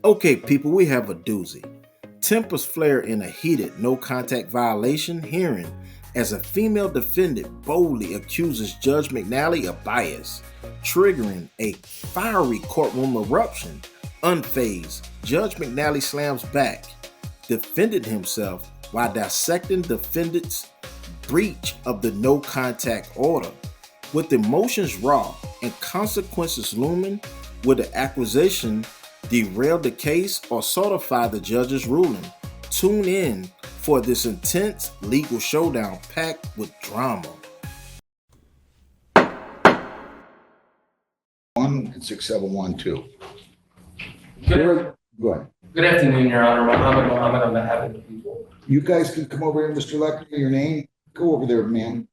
Okay, people, we have a doozy. Tempers flare in a heated no contact violation hearing as a female defendant boldly accuses Judge McNally of bias, triggering a fiery courtroom eruption. Unfazed, Judge McNally slams back, defended himself while dissecting defendant's breach of the no contact order. With emotions raw and consequences looming, will the accusation derail the case or solidify the judge's ruling? Tune in for this intense legal showdown packed with drama. 16712. Good, Go ahead. good afternoon, Your Honor. Mohammed on behalf of the people. You guys can come over here, Mr. Lecter, your name. Go over there, man.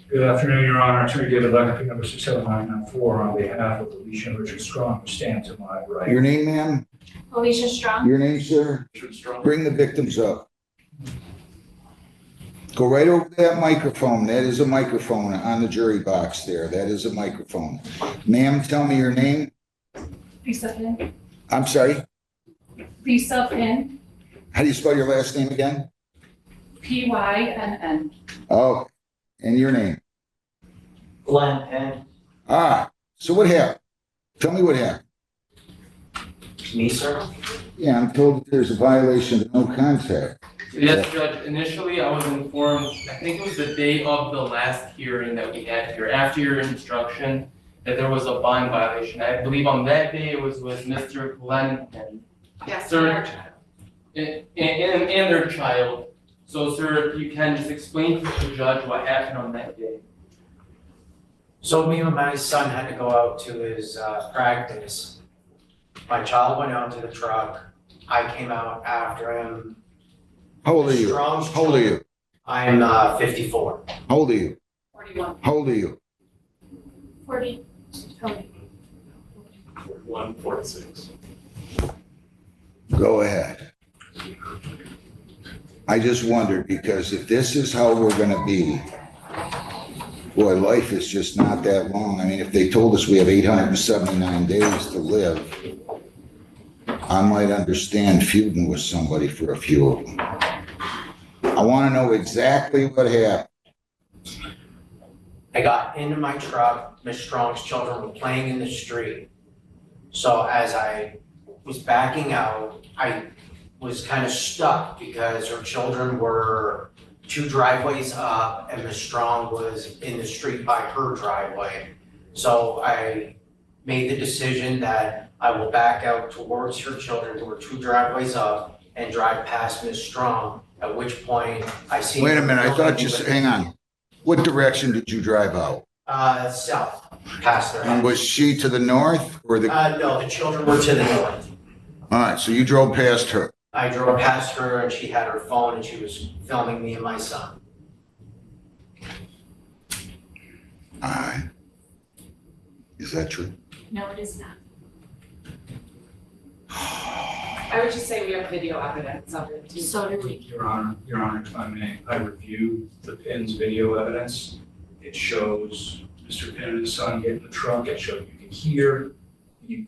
Good afternoon, Your Honor. Attorney David Lecter, number 67994, on behalf of Alicia and Richard Strong, who stand to my right. Your name, ma'am? Alicia Strong. Your name, sir? Richard Strong. Bring the victims up. Go right over to that microphone. That is a microphone on the jury box there. That is a microphone. Ma'am, tell me your name. Lisa Finn. I'm sorry. Lisa Finn. How do you spell your last name again? Pynn. Oh, and your name? Glenn Penn. So what happened? Tell me what happened. Me, sir? Yeah, I'm told that there's a violation of no contact. Yes, Judge. Initially, I was informed, I think it was the day of the last hearing that we had here, after your instruction, that there was a bond violation. I believe on that day it was with Mr. Glenn and Yes, Sir, and their child. So, sir, if you can just explain to the judge what happened on that day. So me and my son had to go out to his practice. My child went out to the truck. I came out after him. How old are you? Strong How old are you? I am 54. How old are you? 41. How old are you? 40. Tony. 146. Go ahead. I just wondered, because if this is how we're gonna be, boy, life is just not that long. I mean, if they told us we have 879 days to live, I might understand feuding with somebody for a few of them. I wanna know exactly what happened. I got into my truck. Miss Strong's children were playing in the street. So as I was backing out, I was kind of stuck because her children were 2 driveways up and Miss Strong was in the street by her driveway. So I made the decision that I will back out towards her children who were 2 driveways up and drive past Miss Strong, at which point I see. Wait a minute, I thought you said, hang on. What direction did you drive out? South, past their And house. was she to the north or the, No, the children were to the north. all right, so you drove past her. I drove past her and she had her phone and she was filming me and my son. All right. Is that true? No, it is not. I would just say we have video evidence of it too. So do we. Your Honor, if I may, I reviewed the Pinn's video evidence. It shows Mr. Pinn and his son get in the truck. It shows you can hear,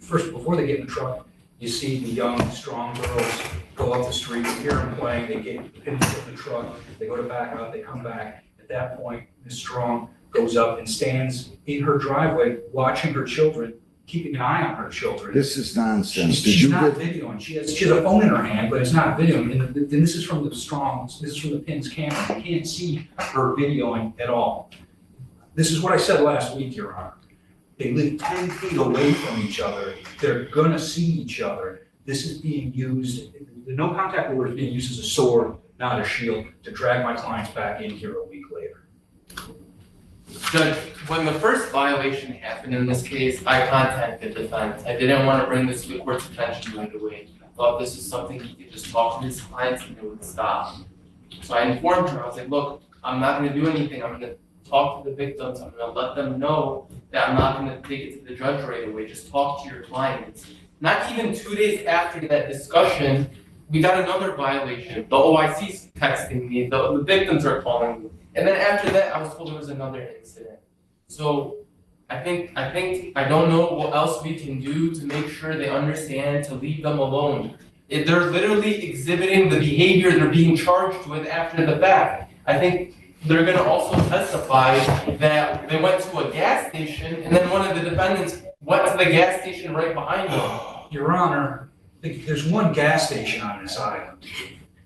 first, before they get in the truck, you see the young, strong girls go up the street, you hear them playing, they get Pinn in the truck, they go to back out, they come back. At that point, Ms. Strong goes up and stands in her driveway, watching her children, keeping an eye on her children. This is nonsense. Did She's you not get, videoing. She has a phone in her hand, but it's not videoing. And this is from the Strong's, this is from the Pinn's camera. You can't see her videoing at all. This is what I said last week, Your Honor. They live 10 feet away from each other. They're gonna see each other. This is being used, the no contact order is being used as a sword, not a shield, to drag my clients back in here a week later. Judge, when the first violation happened in this case, I contacted defense. I didn't want to bring this to the court's attention right away. I thought this was something he could just talk to his clients and it would stop. So I informed her, I was like, look, I'm not going to do anything. I'm going to talk to the victims. I'm going to let them know that I'm not going to take it to the judge right away. Just talk to your clients. Not even 2 days after that discussion, we got another violation. The OIC's texting me, the victims are calling me. And then after that, I was told there was another incident. So I don't know what else we can do to make sure they understand to leave them alone. If they're literally exhibiting the behavior they're being charged with after the fact. I think they're gonna also testify that they went to a gas station and then one of the defendants went to the gas station right behind them. Your Honor, there's one gas station on this island.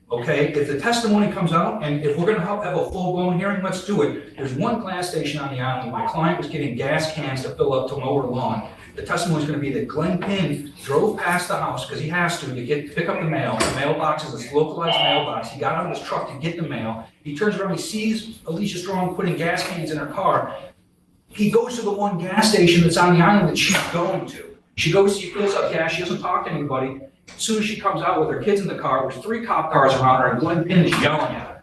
Okay, if the testimony comes out, and if we're gonna have a full-blown hearing, let's do it. There's one gas station on the island. My client was getting gas cans to fill up to mow her lawn. The testimony is gonna be that Glenn Pinn drove past the house, because he has to pick up the mail. The mailbox is this localized mailbox. He got out of his truck to get the mail. He turns around, he sees Alicia Strong putting gas cans in her car. He goes to the one gas station that's on the island that she's going to. She goes, she fills up gas, she doesn't talk to anybody. As soon as she comes out with her kids in the car, there's 3 cop cars around her, and Glenn Pinn is yelling at her.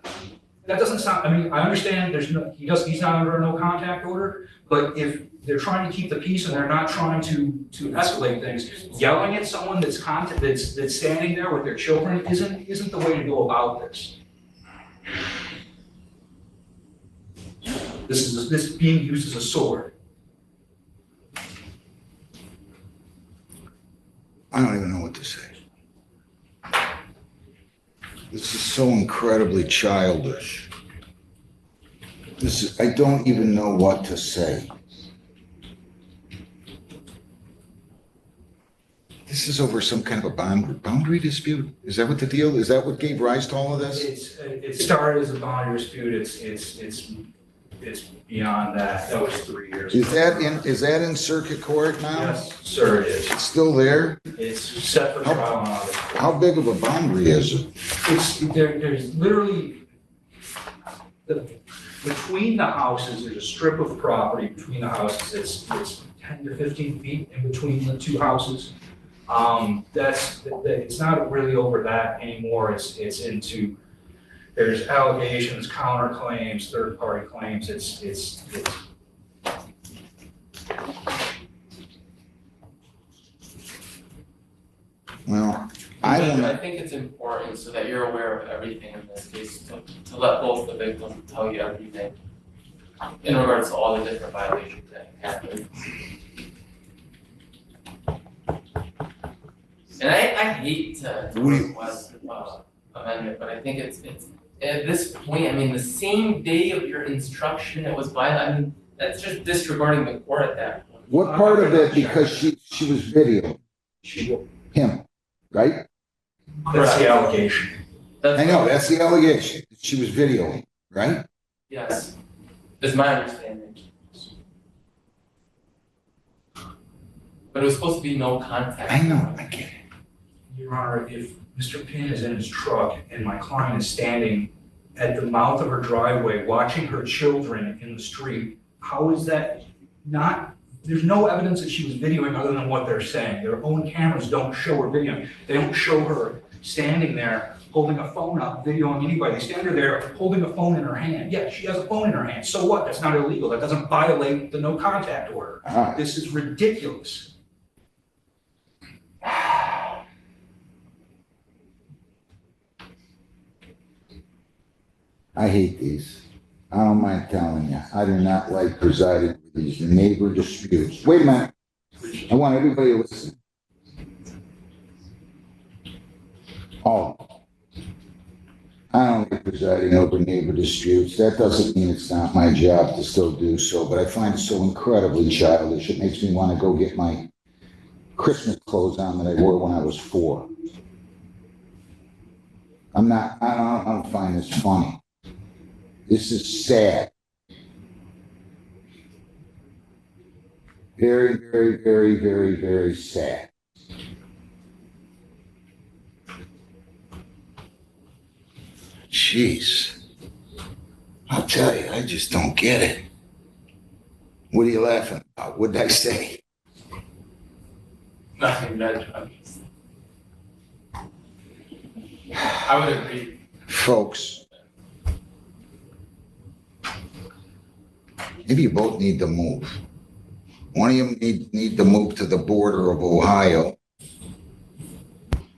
That doesn't sound, I mean, I understand he's not under a no contact order, but if they're trying to keep the peace and they're not trying to escalate things, yelling at someone that's standing there with their children isn't the way to go about this. This is being used as a sword. I don't even know what to say. This is so incredibly childish. I don't even know what to say. This is over some kind of a boundary dispute? Is that what the deal, is that what gave rise to all of this? It started as a boundary dispute, it's beyond that. That was 3 years ago. Is that in circuit court now? Yes, sir, it is. It's still there? It's set for trial on August. How big of a boundary is it? There's literally, between the houses, there's a strip of property between the houses. It's 10 to 15 feet in between the 2 houses. It's not really over that anymore. It's into, there's allegations, counterclaims, third-party claims. It's Well, I don't know. I think it's important so that you're aware of everything in this case, to let both the victims tell you everything in regards to all the different violations that happened. And I hate to request amendment, but I think it's at this point, I mean, the same day of your instruction, it was violent. I mean, that's just disregarding the court at that point. What part of it, because she was videoing him, right? That's the allegation. I know, that's the allegation. She was videoing, right? Yes, is my understanding. But it was supposed to be no contact. I know, I get it. Your Honor, if Mr. Pinn is in his truck and my client is standing at the mouth of her driveway watching her children in the street, how is that not, there's no evidence that she was videoing other than what they're saying. Their own cameras don't show her videoing. They don't show her standing there holding a phone up, videoing anybody. They stand her there holding a phone in her hand. Yeah, she has a phone in her hand. So what? That's not illegal. That doesn't violate the no contact order. This is ridiculous. I hate these. I don't mind telling you. I do not like presiding over these neighbor disputes. Wait a minute. I want everybody to listen. Oh. I don't like presiding over neighbor disputes. That doesn't mean it's not my job to still do so, but I find it so incredibly childish. It makes me want to go get my Christmas clothes on that I wore when I was 4. I don't find this funny. This is sad. Very, very, very, very, very sad. Jeez. I'll tell you, I just don't get it. What are you laughing about? What did I say? Nothing, Judge. I would agree. Folks, maybe you both need to move. One of you need to move to the border of Ohio.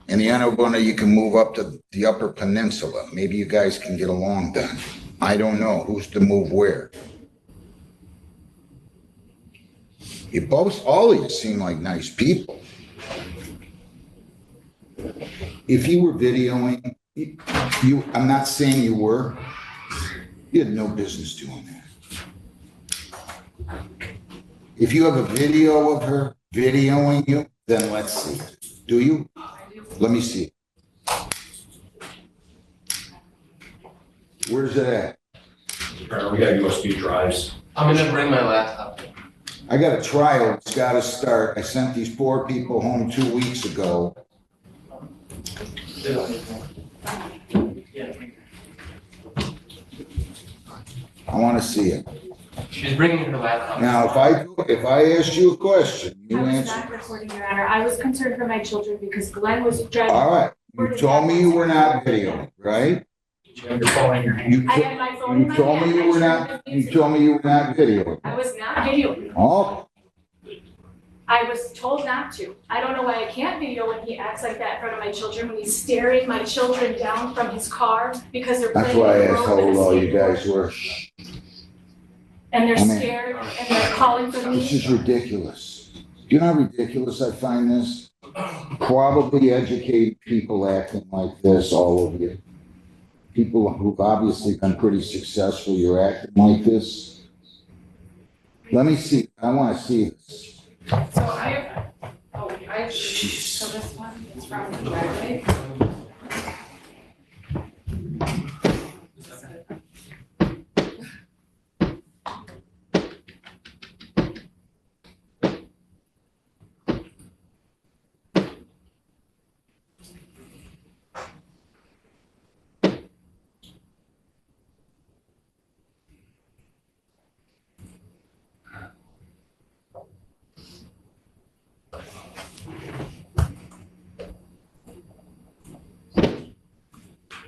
And the other one of you can move up to the Upper Peninsula. Maybe you guys can get along then. I don't know who's to move where. You both, all of you seem like nice people. If you were videoing, I'm not saying you were, you had no business doing that. If you have a video of her videoing you, then let's see it. Do you? Let me see it. Where's it at? We got USB drives. I'm gonna bring my laptop. I got a trial, it's gotta start. I sent these poor people home 2 weeks ago. I wanna see it. She's bringing her laptop. Now, if I asked you a question, you I was answer. not recording, Your Honor. I was concerned for my children because Glenn was driving. All right, you told me you were not videoing, right? You have your phone in your hand. You I to- had my phone in you my told hand. me you were not, you told me you were not videoing. I was not videoing. Oh, I was told not to. I don't know why I can't video when he acts like that in front of my children, when he's staring my children down from his car because they're that's playing. why I in the asked road how with old a all you skateboard. guys were. And they're I mean- scared and they're calling for This me. is ridiculous. Do you know how ridiculous I find this? Probably educated people acting like this, all of you. People who've obviously been pretty successful, you're acting like this. Let me see, I wanna see this. So so this one is from the driveway.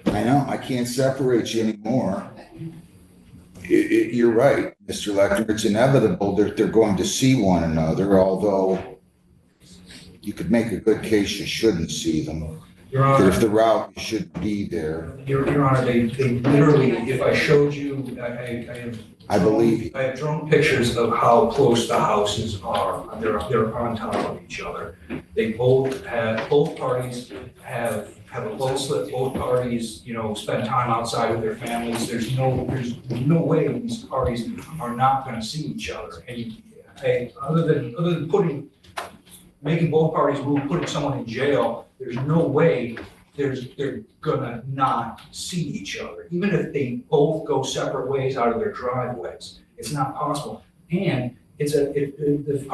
I know, I can't separate you anymore. You're right, Mr. Lecter, it's inevitable that they're going to see one another, although you could make a good case you shouldn't see them. Your That if Honor, the route should be there, Your Honor, they literally, if I showed you, I have. I believe you. I have drawn pictures of how close the houses are. They're on top of each other. They both parties have a close slip. Both parties, spend time outside with their families. There's no way these parties are not gonna see each other. And other than making both parties move, putting someone in jail, there's no way they're gonna not see each other. Even if they both go separate ways out of their driveways, it's not possible. And the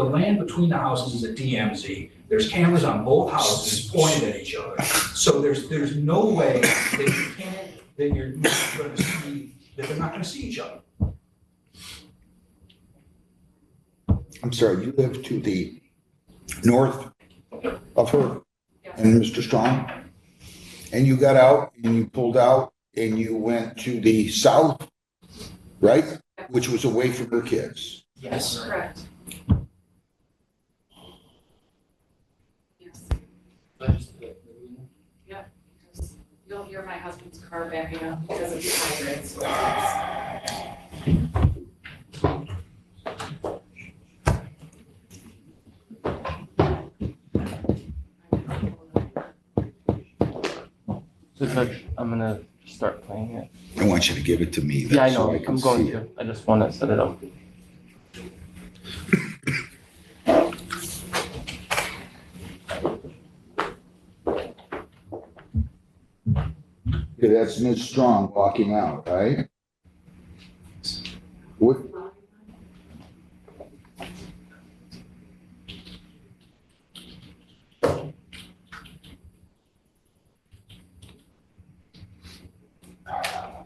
land between the houses is a DMZ. There's cameras on both houses pointed at each other. So there's no way that you're not gonna see, that they're not gonna see each other. I'm sorry, you live to the north of her and Mr. Strong? And you got out and you pulled out and you went to the south, right? Which was away from her kids. Yes. Correct. Yes, because you'll hear my husband's car backing up because of the hydrants. So So Judge, I'm gonna start playing it. I want you to give it to me. Yeah, I so know, can I'm going see it. to. I just wanna set it up. Okay, that's Ms. Strong walking out, right? What?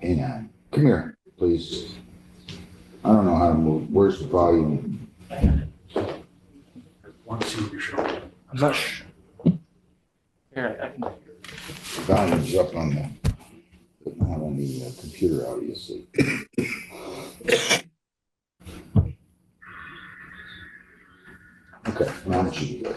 Hang on. Come here, please. I don't know how to move. Where's the volume? Want to see what you're showing. I'm not sure. Here, I can. The volume's up on not on the computer, obviously. Okay, now it should be good.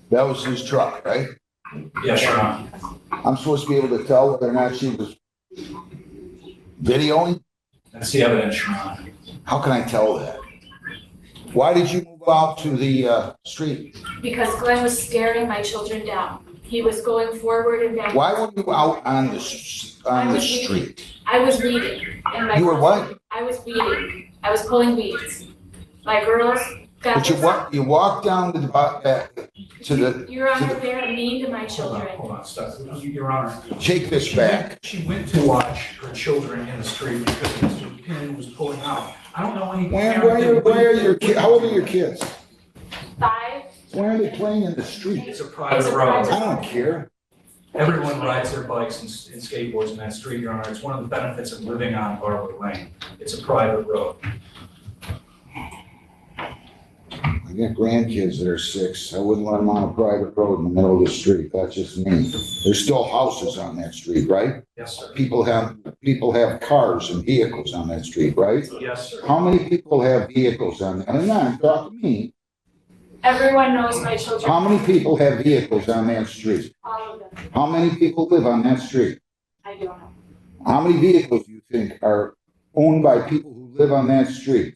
That was his truck, right? Yes, Your Honor. I'm supposed to be able to tell whether or not she was videoing? That's the evidence, Your Honor. How can I tell that? Why did you move out to the street? Because Glenn was staring my children down. He was going forward and back. Why were you out on the street? I was weeding. And my You were what? I was weeding. I was pulling weeds. My girls got But you walked down to the Your Honor, they're mean to my children. Hold on, stop. Your Honor. take this back. She went to watch her children in the street because Mr. Pin was pulling out. I don't know any. Where are your kids? How old are your kids? 5. Why are they playing in the street? It's a private road. I don't care. Everyone rides their bikes and skateboards in that street, Your Honor. It's one of the benefits of living on Barber Lane. It's a private road. I got grandkids that are 6. I wouldn't let them on a private road in the middle of the street. That's just me. There's still houses on that street, right? Yes, sir. People have cars and vehicles on that street, right? Yes, sir. How many people have vehicles on that? And I'm talking to me. Everyone knows my children. How many people have vehicles on that street? All of them. How many people live on that street? I don't know. How many vehicles do you think are owned by people who live on that street?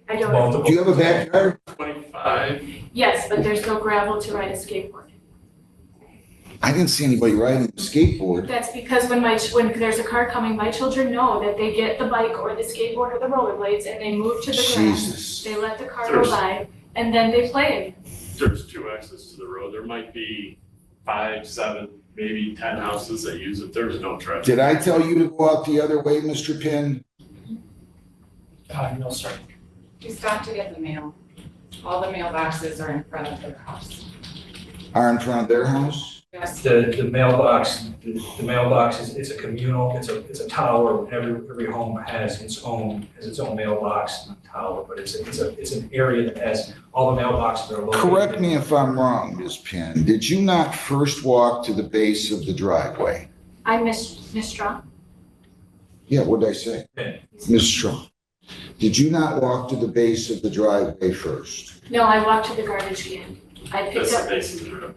I don't know. Do you have a backyard? 25. Yes, but there's no gravel to ride a skateboard. I didn't see anybody riding a skateboard. That's because when there's a car coming, my children know that they get the bike or the skateboard or the rollerblades and they move to the ground. Jesus. They let the car go by and then they play. There's 2 exits to the road. There might be 5, 7, maybe 10 houses that use it. There's no traffic. Did I tell you to go out the other way, Mr. Pin? No, sir. We stopped to get the mail. All the mailboxes are in front of their house. Are in front of their house? Yes. The mailbox, it's a communal, it's a tower. Every home has its own mailbox and tower, but it's an area that has all the mailboxes that are located. Correct me if I'm wrong, Ms. Pin. Did you not first walk to the base of the driveway? I miss Strong. Yeah, what did I say? Pin. Ms. Strong. Did you not walk to the base of the driveway first? No, I walked to the garbage can. I picked That's the up base of the road.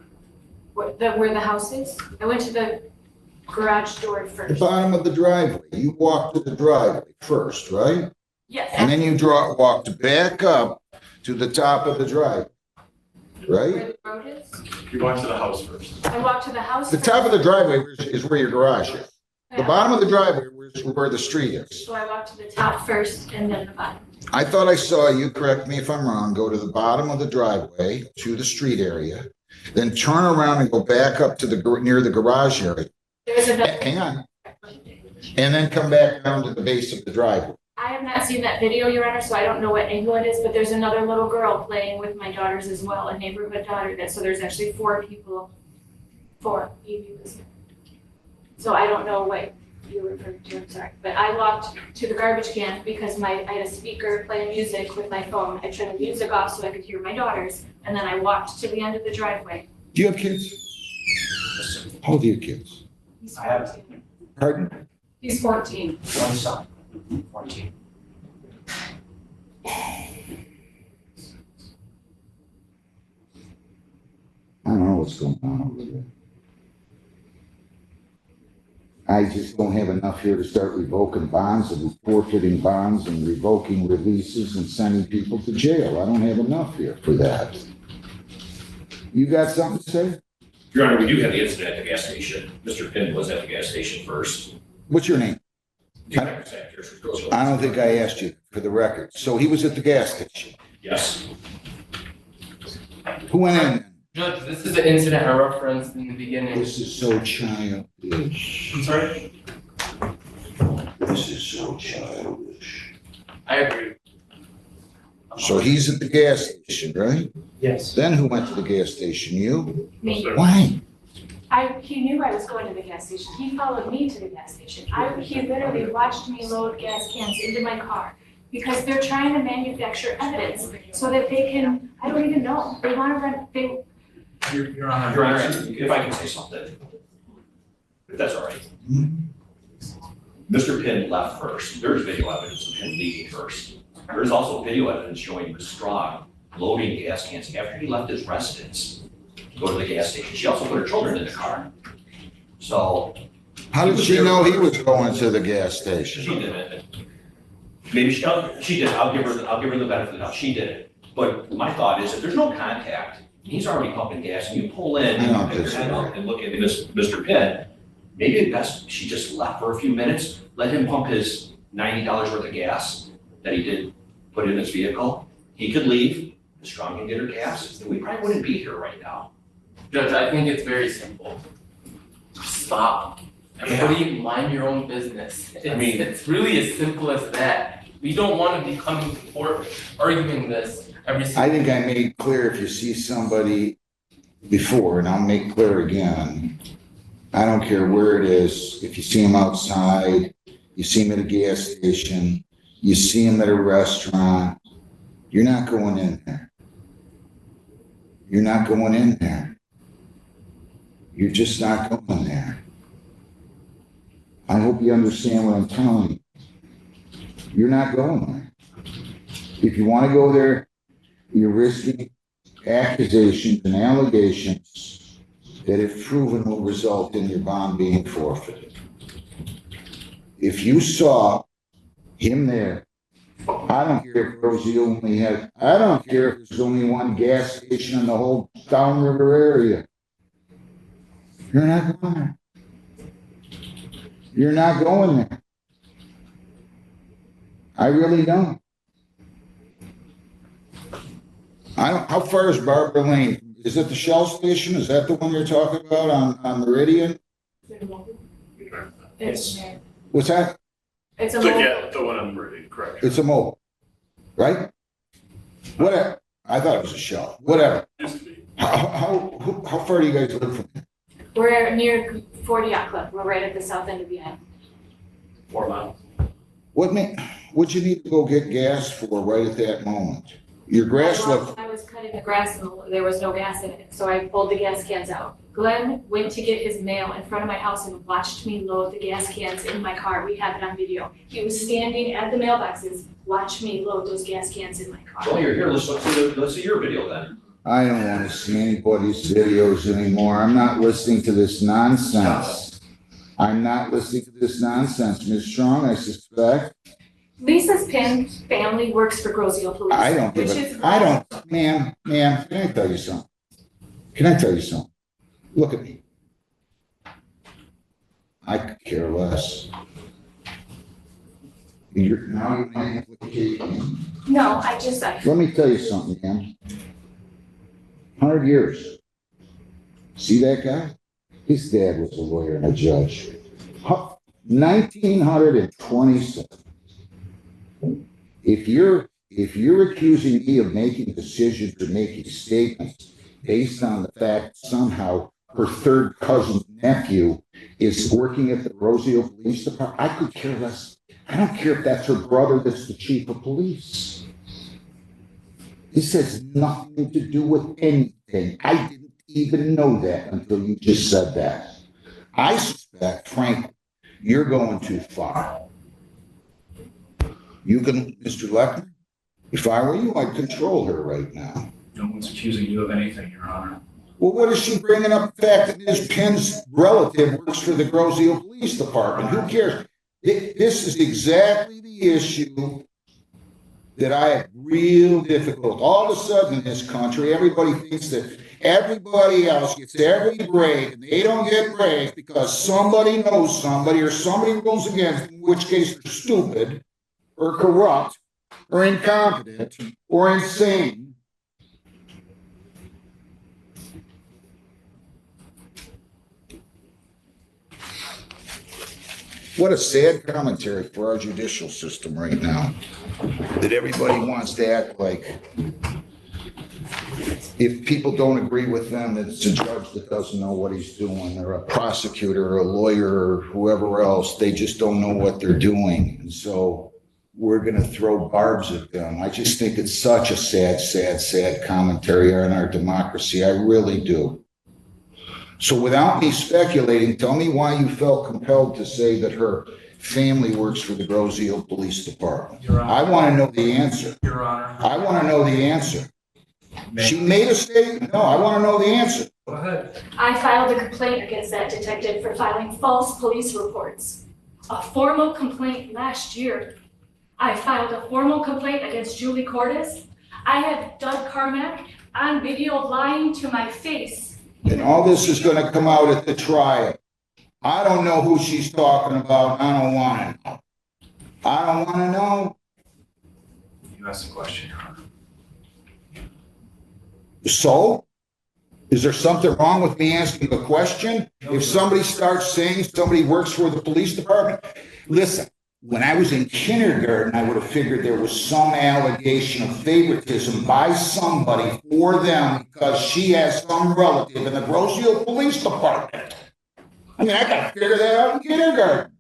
where the house is. I went to the garage door The first. bottom of the driveway. You walked to the driveway first, right? And Yes, then you walked back up to the top of the driveway, right? where the road is. You walk to the house first. I walked to the house. The top of the driveway is where your garage is. The Yeah. bottom of the driveway is where the street is. So I walked to the top first and then the bottom. I thought I saw you, correct me if I'm wrong, go to the bottom of the driveway to the street area, then turn around and go back up to near the garage area. There's a. Hang on. And then come back down to the base of the driveway. I have not seen that video, Your Honor, so I don't know what angle it is, but there's another little girl playing with my daughters as well, a neighborhood daughter. So there's actually 4 people. 4. Evie was there. So I don't know what you referred to, I'm sorry. But I walked to the garbage can because I had a speaker playing music with my phone. I turned the music off so I could hear my daughters, and then I walked to the end of the driveway. Do you have kids? How old are your kids? He's I have- 14. Pardon? He's 14. One son, 14. I don't know what's going on over there. I just don't have enough here to start revoking bonds and forfeiting bonds and revoking releases and sending people to jail. I don't have enough here for that. You got something to say? Your Honor, we do have the incident at the gas station. Mr. Finn was at the gas station first. What's your name? I I don't think I asked you for the record. So he was at the gas station. Yes. Who went in? Judge, this is the incident I referenced in the beginning. This is so childish. I'm sorry? This is so childish. I agree. So he's at the gas station, right? Yes. Then who went to the gas station? You? Me. Why? He knew I was going to the gas station. He followed me to the gas station. He literally watched me load gas cans into my car because they're trying to manufacture evidence so that they can, I don't even know, they want to run, Your Honor. Your Honor, if I can say something, if that's all right. Mr. Penn left first. There's video evidence of him leaving first. There's also video evidence showing Ms. Strong loading gas cans after he left his residence to go to the gas station. She also put her children in the car. So. How did she know he was going to the gas station? She didn't. Maybe she did. I'll give her the benefit of the doubt. She did it. But my thought is if there's no contact, he's already pumping gas, and you pull in and pick your head up and look at Mr. Penn, maybe it's best she just left for a few minutes, let him pump his $90 worth of gas that he did put in his vehicle. He could leave, Ms. Strong can get her gas, and we probably wouldn't be here right now. Judge, I think it's very simple. Stop. Everybody mind your own business. It's really as simple as that. We don't want to be coming to court arguing this every single. I think I made clear if you see somebody before, and I'll make clear again, I don't care where it is, if you see him outside, you see him at a gas station, you see him at a restaurant, you're not going in there. You're not going in there. You're just not going there. I hope you understand what I'm telling you. You're not going there. If you want to go there, you're risking accusations and allegations that, if proven, will result in your bond being forfeited. If you saw him there, I don't care if Rosie only had, I don't care if there's only one gas station in the whole downriver area. You're not going there. You're not going there. I really don't. How far is Barbara Lane? Is it the Shell station? Is that the one you're talking about on Meridian? it's, What's that? it's a Yeah, the one on Meridian, correct. It's a mobile, right? Whatever. I thought it was a Shell. Whatever. Used to be. How far do you guys live from here? We're near 40 Yacht Club. We're right at the south end of the island. 4 miles. What'd you need to go get gas for right at that moment? Your grass looked. I was cutting the grass and there was no gas in it, so I pulled the gas cans out. Glenn went to get his mail in front of my house and watched me load the gas cans in my car. We have it on video. He was standing at the mailboxes, watched me load those gas cans in my car. So you're here, let's see your video then. I don't want to see anybody's videos anymore. I'm not listening to this nonsense. I'm not listening to this nonsense. Ms. Strong, I suspect. Lisa's Penn family works for Grosio Police. I don't give a, I don't, ma'am, can I tell you something? Can I tell you something? Look at me. I could care less. You're now going to implicate me. No, I just, Let me tell you something, ma'am. 100 years. See that guy? His dad was a lawyer and a judge. 1927. If you're accusing me of making decisions or making statements based on the fact somehow her third cousin's nephew is working at the Rosio Police Department, I could care less. I don't care if that's her brother that's the chief of police. This has nothing to do with anything. I didn't even know that until you just said that. I suspect, frankly, you're going too far. You can, Mr. Lechner, if I were you, I'd control her right now. No one's accusing you of anything, Your Honor. Well, what is she bringing up the fact that Ms. Penn's relative works for the Grosio Police Department? Who cares? This is exactly the issue that I have real difficult. All of a sudden in this country, everybody thinks that everybody else gets every break, and they don't get breaks because somebody knows somebody or somebody rules against them, in which case they're stupid or corrupt or incompetent or insane. What a sad commentary for our judicial system right now. That everybody wants to act like if people don't agree with them, that it's a judge that doesn't know what he's doing, or a prosecutor, or a lawyer, or whoever else. They just don't know what they're doing. And so we're going to throw barbs at them. I just think it's such a sad commentary on our democracy. I really do. So without me speculating, tell me why you felt compelled to say that her family works for the Grosio Police Department. Your Honor. I want to know the answer. Your Honor. I want to know the answer. She made a statement. No, I want to know the answer. Go ahead. I filed a complaint against that detective for filing false police reports. A formal complaint last year. I filed a formal complaint against Julie Cordes. I had Doug Carmack on video lying to my face. And all this is going to come out at the trial. I don't know who she's talking about. I don't want to know. I don't want to know. You asked the question, Your Honor. So? Is there something wrong with me asking a question? If somebody starts saying somebody works for the police department, listen, when I was in kindergarten, I would have figured there was some allegation of favoritism by somebody for them because she has some relative in the Grosio Police Department. I mean, I got to figure that out in kindergarten.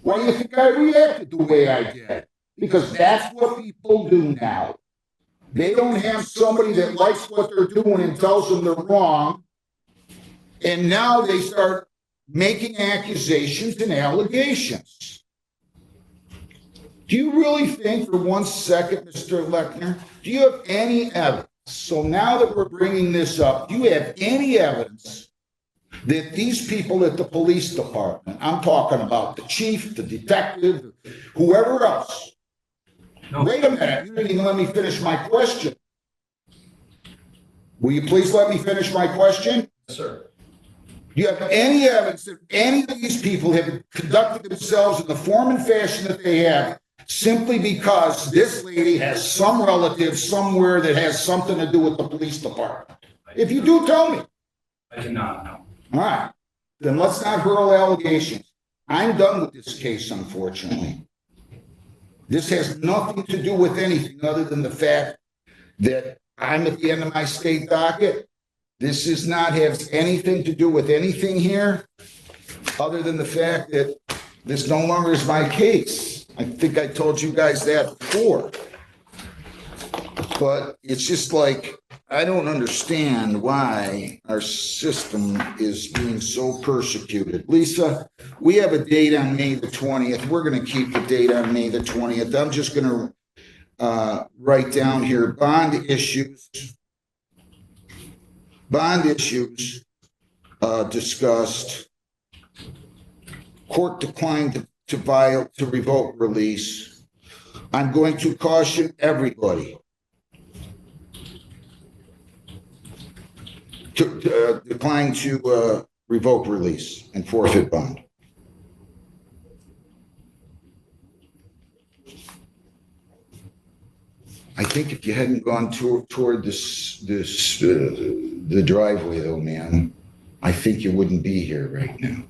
Why do you think I reacted the way I did? Because that's what people do now. They don't have somebody that likes what they're doing and tells them they're wrong. And now they start making accusations and allegations. Do you really think for 1 second, Mr. Lechner, do you have any evidence? So now that we're bringing this up, do you have any evidence that these people at the police department, I'm talking about the chief, the detective, whoever else. No. Wait a minute, you didn't even let me finish my question. Will you please let me finish my question? Yes, sir. Do you have any evidence that any of these people have conducted themselves in the form and fashion that they have simply because this lady has some relative somewhere that has something to do with the police department? If you do, tell me. I do not know. All right, then let's not hurl allegations. I'm done with this case, unfortunately. This has nothing to do with anything other than the fact that I'm at the end of my state docket. This does not have anything to do with anything here other than the fact that this no longer is my case. I think I told you guys that before. But it's just like, I don't understand why our system is being so persecuted. Lisa, we have a date on May the 20th. We're going to keep the date on May the 20th. I'm just going to write down here bond issues. Bond issues discussed. Court declined to revoke release. I'm going to caution everybody to decline to revoke release and forfeit bond. I think if you hadn't gone toward the driveway, though, man, I think you wouldn't be here right now.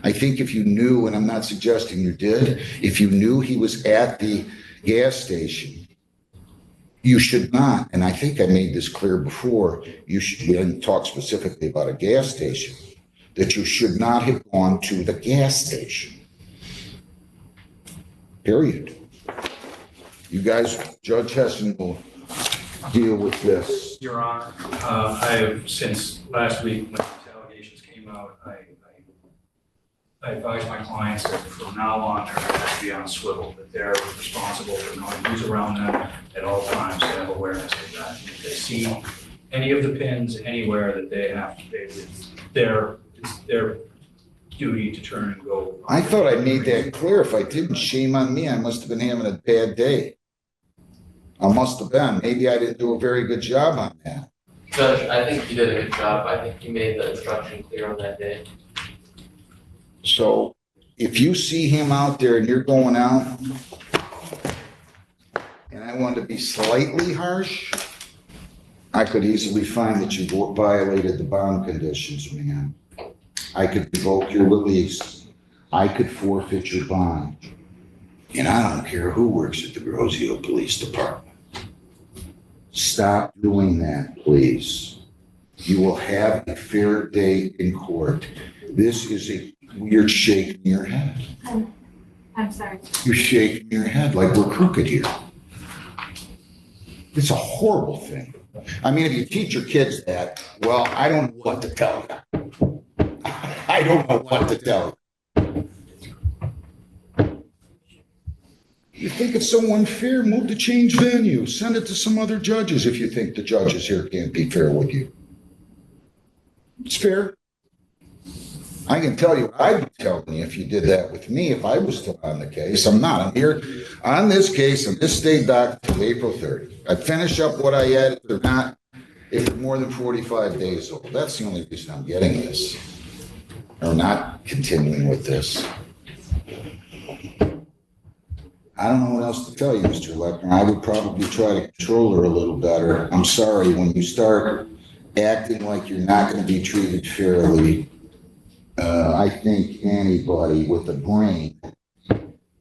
I think if you knew, and I'm not suggesting you did, if you knew he was at the gas station, you should not, and I think I made this clear before, we didn't talk specifically about a gas station, that you should not have gone to the gas station. Period. You guys, Judge Hessen will deal with this. Your Honor, I have, since last week when these allegations came out, I advise my clients that from now on, they're going to be on a swivel, that they're responsible for knowing who's around them at all times, to have awareness of that. If they see any of the pins anywhere that they have to, it's their duty to turn and go. I thought I made that clear. If I didn't, shame on me. I must have been having a bad day. I must have been. Maybe I didn't do a very good job on that. Judge, I think you did a good job. I think you made the instruction clear on that day. So if you see him out there and you're going out, and I want to be slightly harsh, I could easily find that you violated the bond conditions, man. I could revoke your release. I could forfeit your bond. And I don't care who works at the Grosio Police Department. Stop doing that, please. You will have a fair day in court. This is a weird shake in your head. I'm sorry. You're shaking your head like we're crooked here. It's a horrible thing. I mean, if you teach your kids that, well, I don't know what to tell you. I don't know what to tell you. You think it's so unfair, move to change venue. Send it to some other judges if you think the judges here can't be fair with you. It's fair. I can tell you what I'd be telling you if you did that with me if I was still on the case. I'm not. I'm here on this case, and this stayed back till April 30th. I finish up what I had or not if it's more than 45 days old. That's the only reason I'm getting this. Or not continuing with this. I don't know what else to tell you, Mr. Lechner. I would probably try to control her a little better. I'm sorry, when you start acting like you're not going to be treated fairly, I think anybody with a brain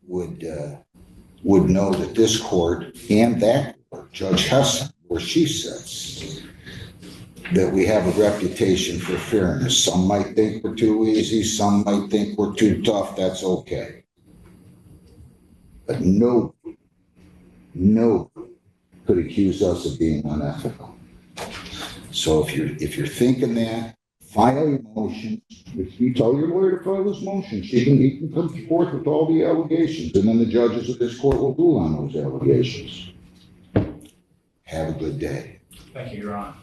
would know that this court and that court, Judge Hesson, where she sits, that we have a reputation for fairness. Some might think we're too easy. Some might think we're too tough. That's okay. But no could accuse us of being unethical. So if you're thinking that, file your motions. If you tell your lawyer to file this motion, he can come forth with all the allegations, and then the judges of this court will rule on those allegations. Have a good day. Thank you, Your Honor.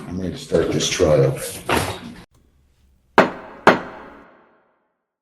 I'm ready to start this trial.